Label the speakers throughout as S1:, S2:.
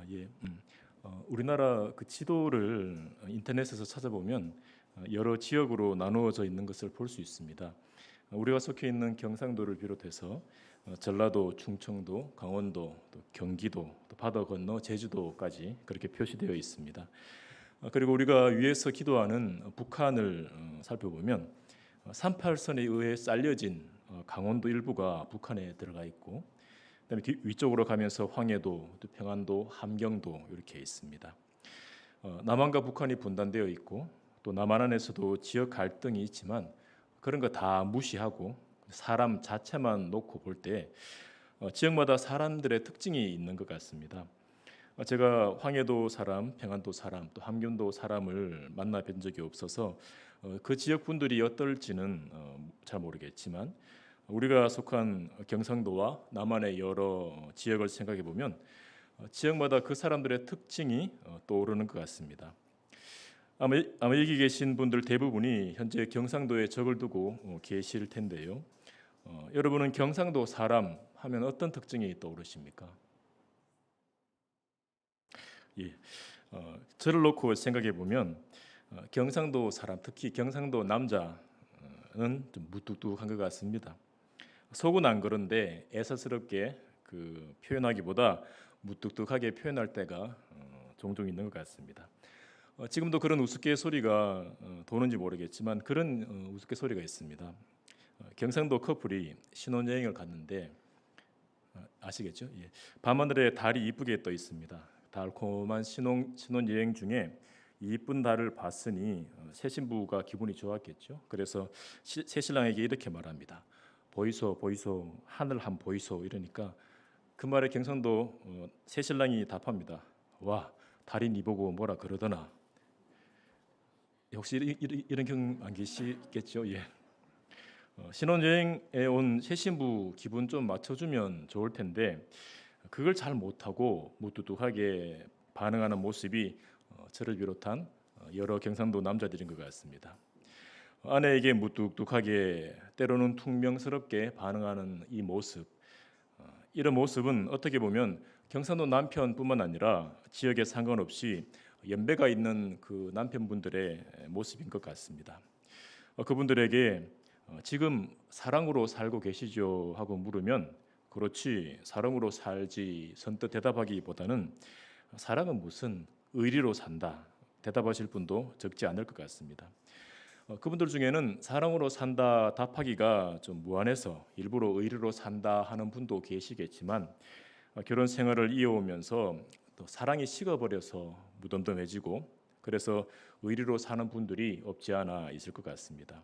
S1: 예. 우리나라 그 지도를 인터넷에서 찾아보면 여러 지역으로 나누어져 있는 것을 볼 수 있습니다. 우리가 속해 있는 경상도를 비롯해서 전라도, 충청도, 강원도, 또 경기도, 또 바다 건너 제주도까지 그렇게 표시되어 있습니다. 그리고 우리가 위에서 기도하는 북한을 살펴보면 38선에 의해 잘려진 강원도 일부가 북한에 들어가 있고, 그다음에 위쪽으로 가면서 황해도, 또 평안도, 함경도 이렇게 있습니다. 남한과 북한이 분단되어 있고 또 남한 안에서도 지역 갈등이 있지만 그런 거 다 무시하고 사람 자체만 놓고 볼 때 지역마다 사람들의 특징이 있는 것 같습니다. 제가 황해도 사람, 평안도 사람, 또 함경도 사람을 만나 뵌 적이 없어서 그 지역 분들이 어떨지는 잘 모르겠지만 우리가 속한 경상도와 남한의 여러 지역을 생각해 보면 지역마다 그 사람들의 특징이 떠오르는 것 같습니다. 아마 여기 계신 분들 대부분이 현재 경상도에 적을 두고 계실 텐데요. 여러분은 경상도 사람 하면 어떤 특징이 떠오르십니까? 예, 저를 놓고 생각해 보면 경상도 사람, 특히 경상도 남자는 좀 무뚝뚝한 것 같습니다. 속은 안 그런데 애사스럽게 그 표현하기보다 무뚝뚝하게 표현할 때가 종종 있는 것 같습니다. 지금도 그런 우스갯소리가 도는지 모르겠지만 그런 우스갯소리가 있습니다. 경상도 커플이 신혼여행을 갔는데 아시겠죠? 예. 밤하늘에 달이 이쁘게 떠 있습니다. 달콤한 신혼여행 중에 이쁜 달을 봤으니 새 신부가 기분이 좋았겠죠. 그래서 새 신랑에게 이렇게 말합니다. 보이소 보이소 하늘 한 보이소 이러니까 그 말에 경상도 새 신랑이 답합니다. 와 달이 니 보고 뭐라 그러더나. 혹시 이런 경 안 계시겠죠? 예. 신혼여행에 온 새 신부 기분 좀 맞춰주면 좋을 텐데 그걸 잘 못하고 무뚝뚝하게 반응하는 모습이 저를 비롯한 여러 경상도 남자들인 것 같습니다. 아내에게 무뚝뚝하게 때로는 퉁명스럽게 반응하는 이 모습, 이런 모습은 어떻게 보면 경상도 남편뿐만 아니라 지역에 상관없이 연배가 있는 그 남편분들의 모습인 것 같습니다. 그분들에게 지금 사랑으로 살고 계시죠? 하고 물으면 그렇지 사랑으로 살지 선뜻 대답하기보다는 사랑은 무슨 의리로 산다 대답하실 분도 적지 않을 것 같습니다. 그분들 중에는 사랑으로 산다 답하기가 좀 무안해서 일부러 의리로 산다 하는 분도 계시겠지만 결혼 생활을 이어오면서 또 사랑이 식어버려서 무덤덤해지고 그래서 의리로 사는 분들이 없지 않아 있을 것 같습니다.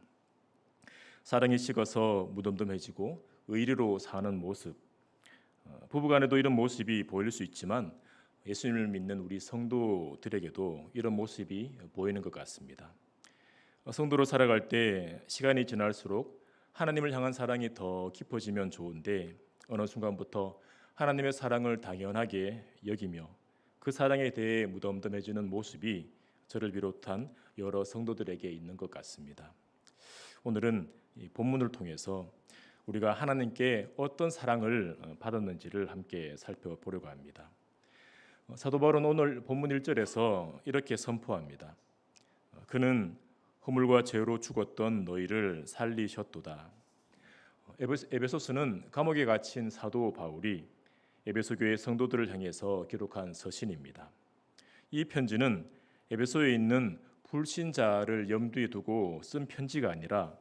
S1: 사랑이 식어서 무덤덤해지고 의리로 사는 모습, 부부간에도 이런 모습이 보일 수 있지만 예수님을 믿는 우리 성도들에게도 이런 모습이 보이는 것 같습니다. 성도로 살아갈 때 시간이 지날수록 하나님을 향한 사랑이 더 깊어지면 좋은데 어느 순간부터 하나님의 사랑을 당연하게 여기며 그 사랑에 대해 무덤덤해지는 모습이 저를 비롯한 여러 성도들에게 있는 것 같습니다. 오늘은 이 본문을 통해서 우리가 하나님께 어떤 사랑을 받았는지를 함께 살펴보려고 합니다. 사도 바울은 오늘 본문 1절에서 이렇게 선포합니다. 그는 허물과 죄로 죽었던 너희를 살리셨도다. 에베소서는 감옥에 갇힌 사도 바울이 에베소 교회 성도들을 향해서 기록한 서신입니다. 이 편지는 에베소에 있는 불신자를 염두에 두고 쓴 편지가 아니라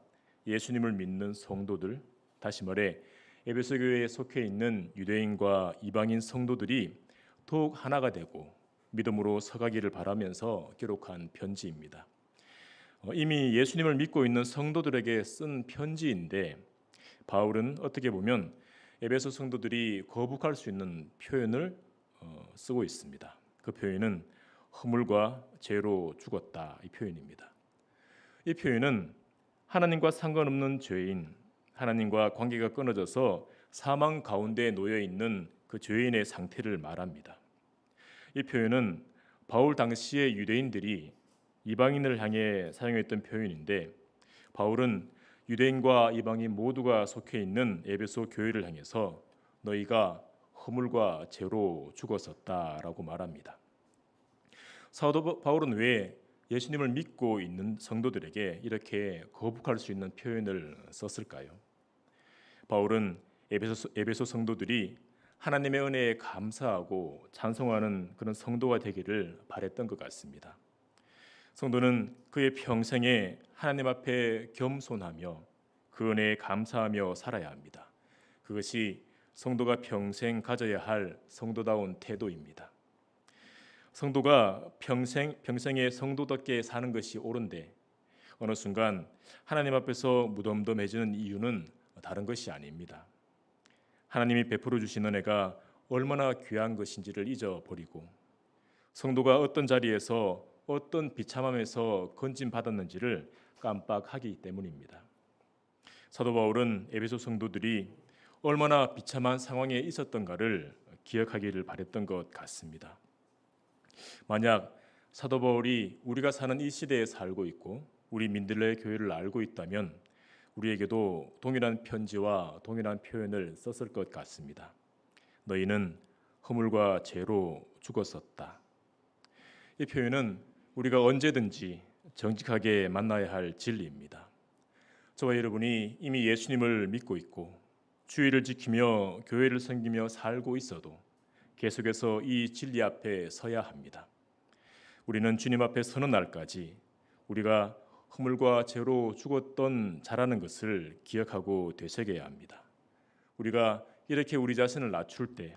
S1: 예수님을 믿는 성도들, 다시 말해 에베소 교회에 속해 있는 유대인과 이방인 성도들이 더욱 하나가 되고 믿음으로 서가기를 바라면서 기록한 편지입니다. 이미 예수님을 믿고 있는 성도들에게 쓴 편지인데 바울은 어떻게 보면 에베소 성도들이 거북할 수 있는 표현을 쓰고 있습니다. 그 표현은 허물과 죄로 죽었다 이 표현입니다. 이 표현은 하나님과 상관없는 죄인, 하나님과 관계가 끊어져서 사망 가운데 놓여 있는 그 죄인의 상태를 말합니다. 이 표현은 바울 당시의 유대인들이 이방인을 향해 사용했던 표현인데 바울은 유대인과 이방인 모두가 속해 있는 에베소 교회를 향해서 너희가 허물과 죄로 죽었었다라고 말합니다. 사도 바울은 왜 예수님을 믿고 있는 성도들에게 이렇게 거북할 수 있는 표현을 썼을까요? 바울은 에베소 성도들이 하나님의 은혜에 감사하고 찬송하는 그런 성도가 되기를 바랬던 것 같습니다. 성도는 그의 평생에 하나님 앞에 겸손하며 그 은혜에 감사하며 살아야 합니다. 그것이 성도가 평생 가져야 할 성도다운 태도입니다. 성도가 평생에 성도답게 사는 것이 옳은데 어느 순간 하나님 앞에서 무덤덤해지는 이유는 다른 것이 아닙니다. 하나님이 베풀어 주신 은혜가 얼마나 귀한 것인지를 잊어버리고 성도가 어떤 자리에서 어떤 비참함에서 건진받았는지를 깜빡하기 때문입니다. 사도 바울은 에베소 성도들이 얼마나 비참한 상황에 있었던가를 기억하기를 바랬던 것 같습니다. 만약 사도 바울이 우리가 사는 이 시대에 살고 있고 우리 민들레 교회를 알고 있다면 우리에게도 동일한 편지와 동일한 표현을 썼을 것 같습니다. 너희는 허물과 죄로 죽었었다. 이 표현은 우리가 언제든지 정직하게 만나야 할 진리입니다. 저와 여러분이 이미 예수님을 믿고 있고 주의를 지키며 교회를 섬기며 살고 있어도 계속해서 이 진리 앞에 서야 합니다. 우리는 주님 앞에 서는 날까지 우리가 허물과 죄로 죽었던 자라는 것을 기억하고 되새겨야 합니다. 우리가 이렇게 우리 자신을 낮출 때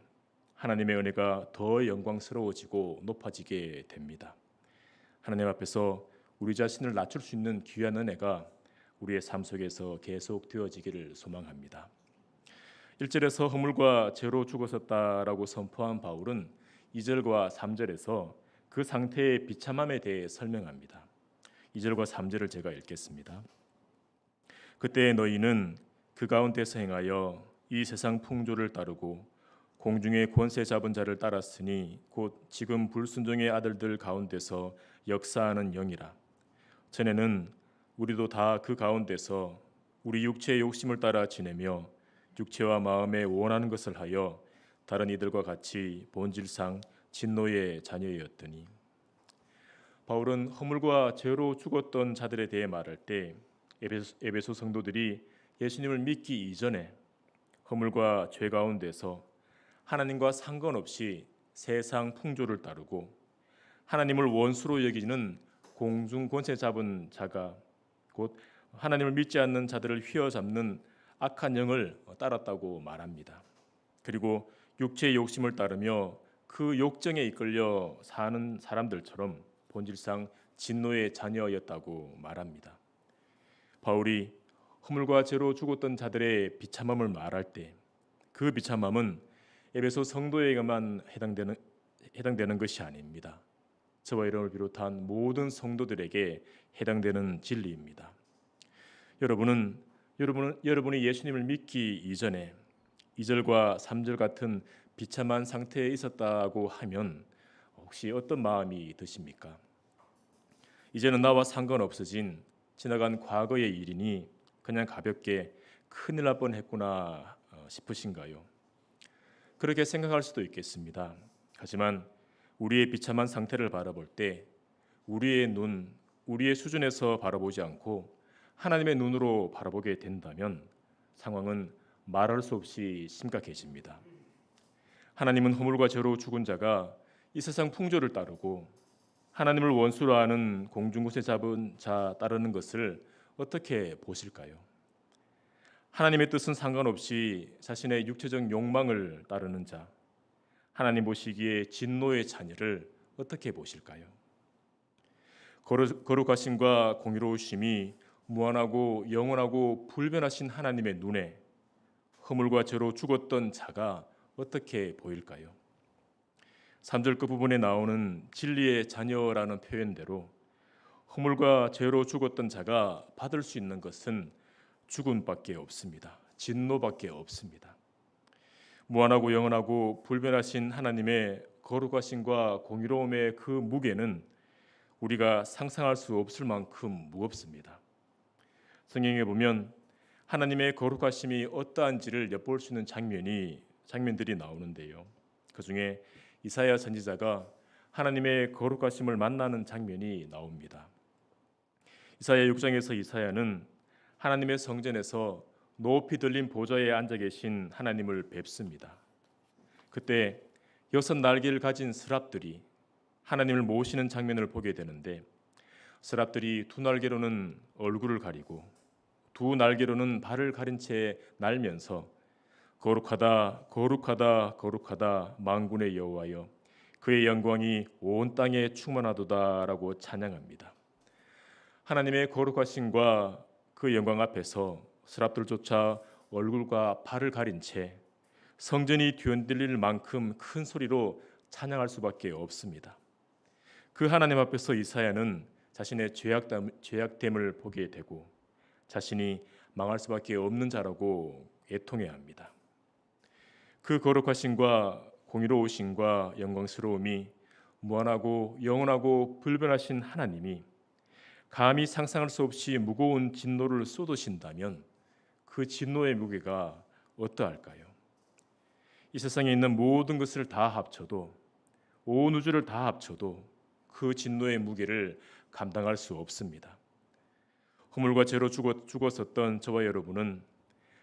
S1: 하나님의 은혜가 더 영광스러워지고 높아지게 됩니다. 하나님 앞에서 우리 자신을 낮출 수 있는 귀한 은혜가 우리의 삶 속에서 계속 되어지기를 소망합니다. 1절에서 허물과 죄로 죽었었다라고 선포한 바울은 2절과 3절에서 그 상태의 비참함에 대해 설명합니다. 2절과 3절을 제가 읽겠습니다. 그때 너희는 그 가운데서 행하여 이 세상 풍조를 따르고 공중의 권세 잡은 자를 따랐으니 곧 지금 불순종의 아들들 가운데서 역사하는 영이라. 전에는 우리도 다 그 가운데서 우리 육체의 욕심을 따라 지내며 육체와 마음에 원하는 것을 하여 다른 이들과 같이 본질상 진노의 자녀였더니. 바울은 허물과 죄로 죽었던 자들에 대해 말할 때 에베소 성도들이 예수님을 믿기 이전에 허물과 죄 가운데서 하나님과 상관없이 세상 풍조를 따르고 하나님을 원수로 여기는 공중 권세 잡은 자가 곧 하나님을 믿지 않는 자들을 휘어잡는 악한 영을 따랐다고 말합니다. 그리고 육체의 욕심을 따르며 그 욕정에 이끌려 사는 사람들처럼 본질상 진노의 자녀였다고 말합니다. 바울이 허물과 죄로 죽었던 자들의 비참함을 말할 때 그 비참함은 에베소 성도에게만 해당되는 것이 아닙니다. 저와 여러분을 비롯한 모든 성도들에게 해당되는 진리입니다. 여러분이 예수님을 믿기 이전에 2절과 3절 같은 비참한 상태에 있었다고 하면 혹시 어떤 마음이 드십니까? 이제는 나와 상관없어진 지나간 과거의 일이니 그냥 가볍게 큰일 날 뻔했구나 싶으신가요? 그렇게 생각할 수도 있겠습니다. 하지만 우리의 비참한 상태를 바라볼 때 우리의 눈, 우리의 수준에서 바라보지 않고 하나님의 눈으로 바라보게 된다면 상황은 말할 수 없이 심각해집니다. 하나님은 허물과 죄로 죽은 자가 이 세상 풍조를 따르고 하나님을 원수로 하는 공중곳에 잡은 자 따르는 것을 어떻게 보실까요? 하나님의 뜻은 상관없이 자신의 육체적 욕망을 따르는 자, 하나님 보시기에 진노의 자녀를 어떻게 보실까요? 거룩하심과 공의로우심이 무한하고 영원하고 불변하신 하나님의 눈에 허물과 죄로 죽었던 자가 어떻게 보일까요? 3절 끝부분에 나오는 진리의 자녀라는 표현대로 허물과 죄로 죽었던 자가 받을 수 있는 것은 죽음밖에 없습니다. 진노밖에 없습니다. 무한하고 영원하고 불변하신 하나님의 거룩하심과 공의로움의 그 무게는 우리가 상상할 수 없을 만큼 무겁습니다. 성경에 보면 하나님의 거룩하심이 어떠한지를 엿볼 수 있는 장면이 장면들이 나오는데요. 그 중에 이사야 선지자가 하나님의 거룩하심을 만나는 장면이 나옵니다. 이사야 6장에서 이사야는 하나님의 성전에서 높이 들린 보좌에 앉아 계신 하나님을 뵙습니다. 그때 6날개를 가진 스랍들이 하나님을 모시는 장면을 보게 되는데, 스랍들이 2날개로는 얼굴을 가리고 2날개로는 발을 가린 채 날면서 거룩하다 거룩하다 거룩하다 만군의 여호와여, 그의 영광이 온 땅에 충만하도다라고 찬양합니다. 하나님의 거룩하심과 그 영광 앞에서 스랍들조차 얼굴과 발을 가린 채 성전이 뒤흔들릴 만큼 큰 소리로 찬양할 수밖에 없습니다. 그 하나님 앞에서 이사야는 자신의 죄악됨을 보게 되고 자신이 망할 수밖에 없는 자라고 애통해야 합니다. 그 거룩하심과 공의로우심과 영광스러움이 무한하고 영원하고 불변하신 하나님이 감히 상상할 수 없이 무거운 진노를 쏟으신다면 그 진노의 무게가 어떠할까요? 이 세상에 있는 모든 것을 다 합쳐도, 온 우주를 다 합쳐도 그 진노의 무게를 감당할 수 없습니다. 허물과 죄로 죽었었던 저와 여러분은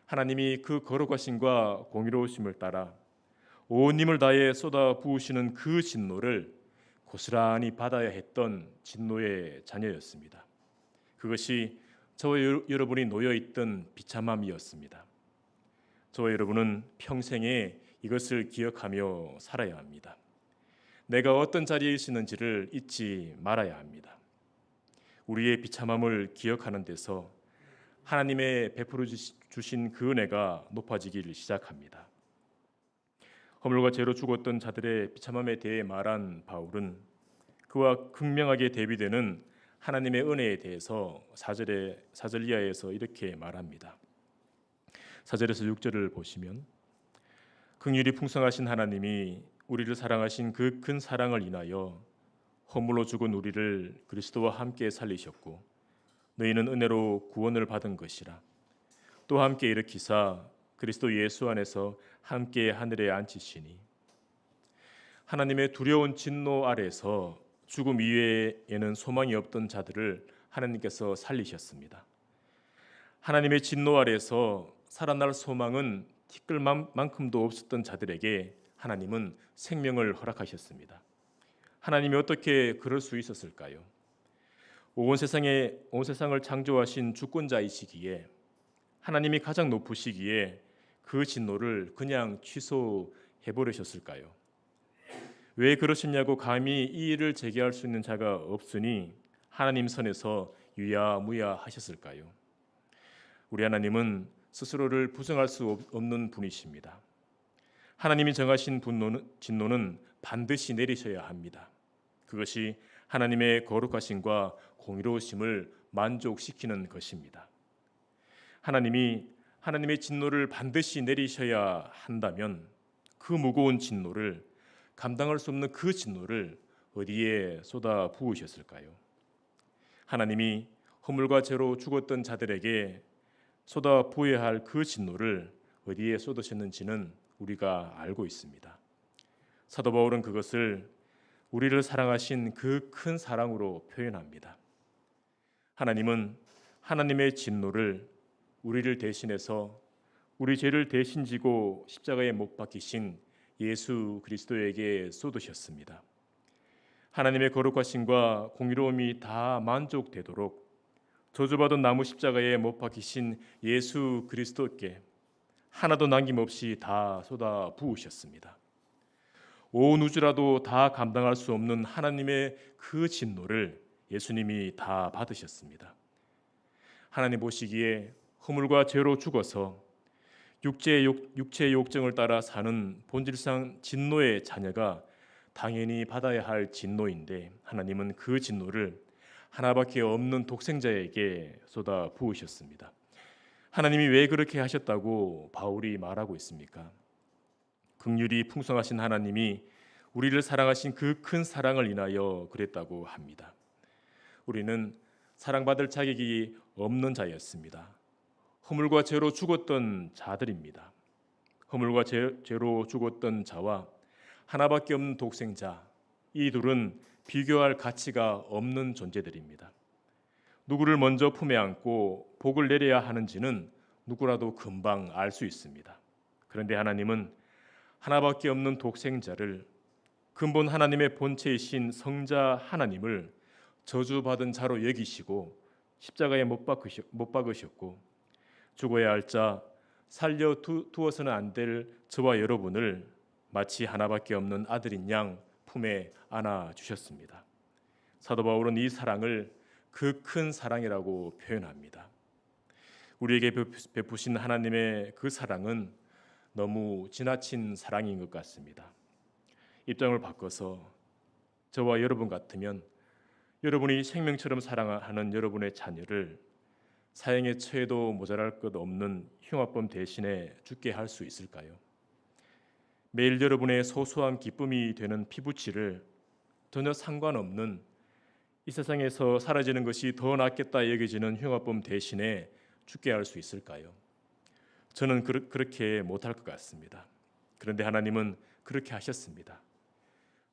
S1: 하나님이 그 거룩하심과 공의로우심을 따라 온 힘을 다해 쏟아 부으시는 그 진노를 고스란히 받아야 했던 진노의 자녀였습니다. 그것이 저와 여러분이 놓여있던 비참함이었습니다. 저와 여러분은 평생에 이것을 기억하며 살아야 합니다. 내가 어떤 자리에 있는지를 잊지 말아야 합니다. 우리의 비참함을 기억하는 데서 하나님의 베풀어 주신 그 은혜가 높아지기를 시작합니다. 허물과 죄로 죽었던 자들의 비참함에 대해 말한 바울은 그와 극명하게 대비되는 하나님의 은혜에 대해서 4절 이하에서 이렇게 말합니다. 4절에서 6절을 보시면, 긍휼이 풍성하신 하나님이 우리를 사랑하신 그 큰 사랑을 인하여 허물로 죽은 우리를 그리스도와 함께 살리셨고 너희는 은혜로 구원을 받은 것이라. 또 함께 일으키사 그리스도 예수 안에서 함께 하늘에 앉히시니. 하나님의 두려운 진노 아래서 죽음 이외에는 소망이 없던 자들을 하나님께서 살리셨습니다. 하나님의 진노 아래서 살아날 소망은 티끌만큼도 없었던 자들에게 하나님은 생명을 허락하셨습니다. 하나님이 어떻게 그럴 수 있었을까요? 온 세상을 창조하신 주권자이시기에, 하나님이 가장 높으시기에 그 진노를 그냥 취소해 버리셨을까요? 왜 그러셨냐고 감히 이 일을 제기할 수 있는 자가 없으니 하나님 선에서 유야무야 하셨을까요? 우리 하나님은 스스로를 부정할 수 없는 분이십니다. 하나님이 정하신 진노는 반드시 내리셔야 합니다. 그것이 하나님의 거룩하심과 공의로우심을 만족시키는 것입니다. 하나님의 진노를 반드시 내리셔야 한다면 그 무거운 진노를, 감당할 수 없는 그 진노를 어디에 쏟아 부으셨을까요? 하나님이 허물과 죄로 죽었던 자들에게 쏟아 부어야 할 그 진노를 어디에 쏟으셨는지는 우리가 알고 있습니다. 사도 바울은 그것을 우리를 사랑하신 그 큰 사랑으로 표현합니다. 하나님은 하나님의 진노를 우리를 대신해서 우리 죄를 대신 지고 십자가에 못 박히신 예수 그리스도에게 쏟으셨습니다. 하나님의 거룩하심과 공의로움이 다 만족되도록 저주받은 나무 십자가에 못 박히신 예수 그리스도께 하나도 남김없이 다 쏟아 부으셨습니다. 온 우주라도 다 감당할 수 없는 하나님의 그 진노를 예수님이 다 받으셨습니다. 하나님 보시기에 허물과 죄로 죽어서 육체의 욕정을 따라 사는 본질상 진노의 자녀가 당연히 받아야 할 진노인데, 하나님은 그 진노를 하나밖에 없는 독생자에게 쏟아 부으셨습니다. 하나님이 왜 그렇게 하셨다고 바울이 말하고 있습니까? 긍휼이 풍성하신 하나님이 우리를 사랑하신 그 큰 사랑을 인하여 그랬다고 합니다. 우리는 사랑받을 자격이 없는 자였습니다. 허물과 죄로 죽었던 자들입니다. 허물과 죄로 죽었던 자와 하나밖에 없는 독생자, 이 둘은 비교할 가치가 없는 존재들입니다. 누구를 먼저 품에 안고 복을 내려야 하는지는 누구라도 금방 알 수 있습니다. 그런데 하나님은 하나밖에 없는 독생자를, 근본 하나님의 본체이신 성자 하나님을 저주받은 자로 여기시고 십자가에 못 박으셨고, 죽어야 할 자, 살려 두어서는 안 될 저와 여러분을 마치 하나밖에 없는 아들인 양 품에 안아 주셨습니다. 사도 바울은 이 사랑을 그 큰 사랑이라고 표현합니다. 우리에게 베푸신 하나님의 그 사랑은 너무 지나친 사랑인 것 같습니다. 입장을 바꿔서 저와 여러분 같으면 여러분이 생명처럼 사랑하는 여러분의 자녀를 사형에 처해도 모자랄 것 없는 흉악범 대신에 죽게 할 수 있을까요? 매일 여러분의 소소한 기쁨이 되는 피부치를 전혀 상관없는 이 세상에서 사라지는 것이 더 낫겠다 여겨지는 흉악범 대신에 죽게 할 수 있을까요? 저는 그렇게 못할 것 같습니다. 그런데 하나님은 그렇게 하셨습니다.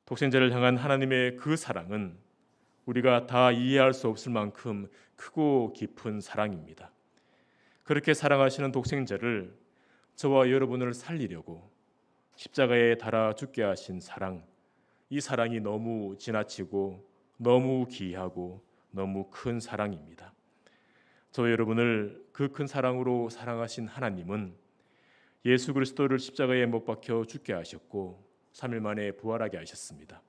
S1: 독생자를 향한 하나님의 그 사랑은 우리가 다 이해할 수 없을 만큼 크고 깊은 사랑입니다. 그렇게 사랑하시는 독생자를, 저와 여러분을 살리려고 십자가에 달아 죽게 하신 사랑, 이 사랑이 너무 지나치고 너무 귀하고 너무 큰 사랑입니다. 저와 여러분을 그 큰 사랑으로 사랑하신 하나님은 예수 그리스도를 십자가에 못 박혀 죽게 하셨고 3일 만에 부활하게 하셨습니다.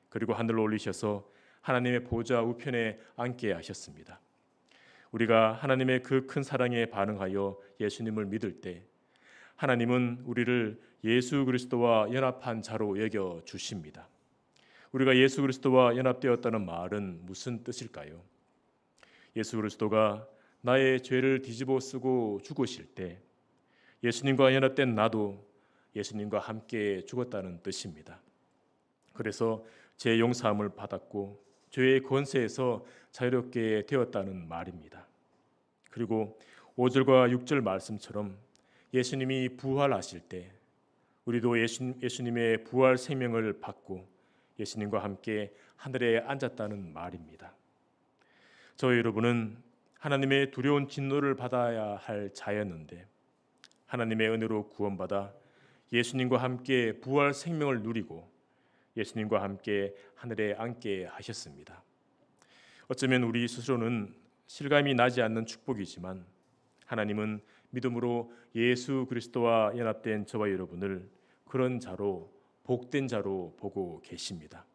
S1: 그리고 하늘로 올리셔서 하나님의 보좌 우편에 앉게 하셨습니다. 우리가 하나님의 그 큰 사랑에 반응하여 예수님을 믿을 때 하나님은 우리를 예수 그리스도와 연합한 자로 여겨 주십니다. 우리가 예수 그리스도와 연합되었다는 말은 무슨 뜻일까요? 예수 그리스도가 나의 죄를 뒤집어 쓰고 죽으실 때 예수님과 연합된 나도 예수님과 함께 죽었다는 뜻입니다. 그래서 죄 용서함을 받았고 죄의 권세에서 자유롭게 되었다는 말입니다. 그리고 5절과 6절 말씀처럼 예수님이 부활하실 때 우리도 예수님의 부활 생명을 받고 예수님과 함께 하늘에 앉았다는 말입니다. 저희 여러분은 하나님의 두려운 진노를 받아야 할 자였는데 하나님의 은혜로 구원받아 예수님과 함께 부활 생명을 누리고 예수님과 함께 하늘에 앉게 하셨습니다. 어쩌면 우리 스스로는 실감이 나지 않는 축복이지만 하나님은 믿음으로 예수 그리스도와 연합된 저와 여러분을 그런 자로, 복된 자로 보고 계십니다.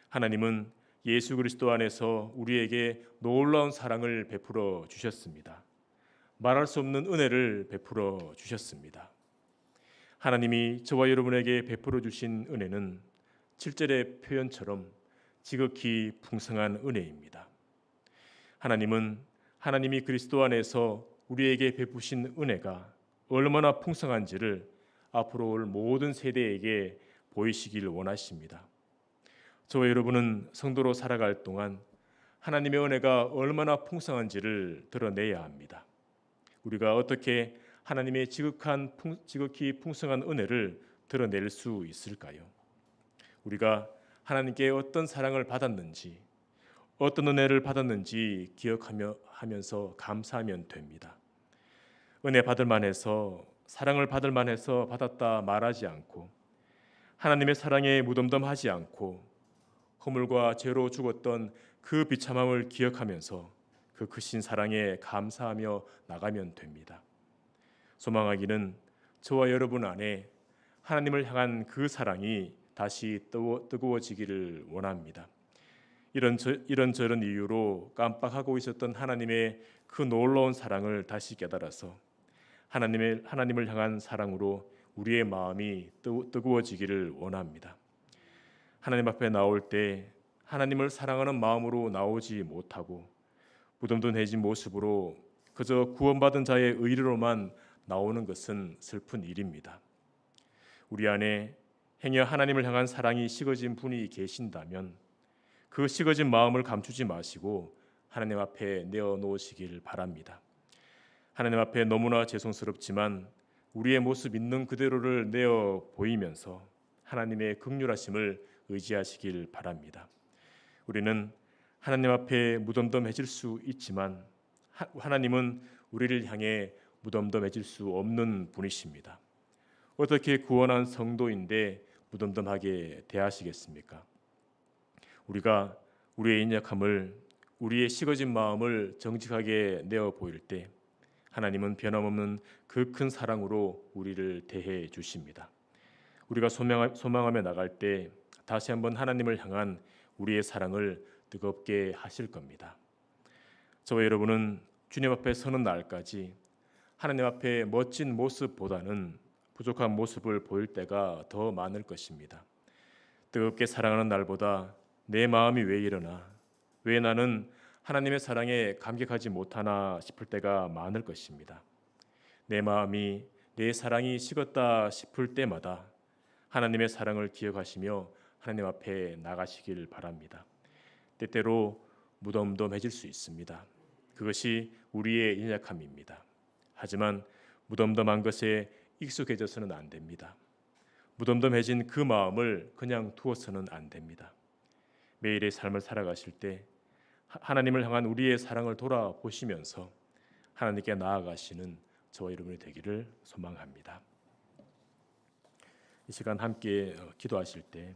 S1: 하나님은 예수 그리스도 안에서 우리에게 놀라운 사랑을 베풀어 주셨습니다. 말할 수 없는 은혜를 베풀어 주셨습니다. 하나님이 저와 여러분에게 베풀어 주신 은혜는 7절의 표현처럼 지극히 풍성한 은혜입니다. 하나님은 하나님이 그리스도 안에서 우리에게 베푸신 은혜가 얼마나 풍성한지를 앞으로 올 모든 세대에게 보이시길 원하십니다. 저와 여러분은 성도로 살아갈 동안 하나님의 은혜가 얼마나 풍성한지를 드러내야 합니다. 우리가 어떻게 하나님의 지극히 풍성한 은혜를 드러낼 수 있을까요? 우리가 하나님께 어떤 사랑을 받았는지, 어떤 은혜를 받았는지 기억하면서 감사하면 됩니다. 은혜 받을 만해서, 사랑을 받을 만해서 받았다 말하지 않고 하나님의 사랑에 무덤덤하지 않고 허물과 죄로 죽었던 그 비참함을 기억하면서 그 크신 사랑에 감사하며 나가면 됩니다. 소망하기는 저와 여러분 안에 하나님을 향한 그 사랑이 다시 뜨거워지기를 원합니다. 이런저런 이유로 깜빡하고 있었던 하나님의 그 놀라운 사랑을 다시 깨달아서 하나님을 향한 사랑으로 우리의 마음이 뜨거워지기를 원합니다. 하나님 앞에 나올 때 하나님을 사랑하는 마음으로 나오지 못하고 무덤덤해진 모습으로 그저 구원받은 자의 의리로만 나오는 것은 슬픈 일입니다. 우리 안에 행여 하나님을 향한 사랑이 식어진 분이 계신다면 그 식어진 마음을 감추지 마시고 하나님 앞에 내어놓으시길 바랍니다. 하나님 앞에 너무나 죄송스럽지만 우리의 모습 있는 그대로를 내어 보이면서 하나님의 긍휼하심을 의지하시길 바랍니다. 우리는 하나님 앞에 무덤덤해질 수 있지만 하나님은 우리를 향해 무덤덤해질 수 없는 분이십니다. 어떻게 구원한 성도인데 무덤덤하게 대하시겠습니까? 우리가 우리의 인약함을, 우리의 식어진 마음을 정직하게 내어 보일 때 하나님은 변함없는 그 큰 사랑으로 우리를 대해 주십니다. 우리가 소망하며 나갈 때 다시 한번 하나님을 향한 우리의 사랑을 뜨겁게 하실 겁니다. 저와 여러분은 주님 앞에 서는 날까지 하나님 앞에 멋진 모습보다는 부족한 모습을 보일 때가 더 많을 것입니다. 뜨겁게 사랑하는 날보다 내 마음이 왜 이러나, 왜 나는 하나님의 사랑에 감격하지 못하나 싶을 때가 많을 것입니다. 내 마음이, 내 사랑이 식었다 싶을 때마다 하나님의 사랑을 기억하시며 하나님 앞에 나가시길 바랍니다. 때때로 무덤덤해질 수 있습니다. 그것이 우리의 연약함입니다. 하지만 무덤덤한 것에 익숙해져서는 안 됩니다. 무덤덤해진 그 마음을 그냥 두어서는 안 됩니다. 매일의 삶을 살아가실 때 하나님을 향한 우리의 사랑을 돌아보시면서 하나님께 나아가시는 저와 여러분이 되기를 소망합니다. 이 시간 함께 기도하실 때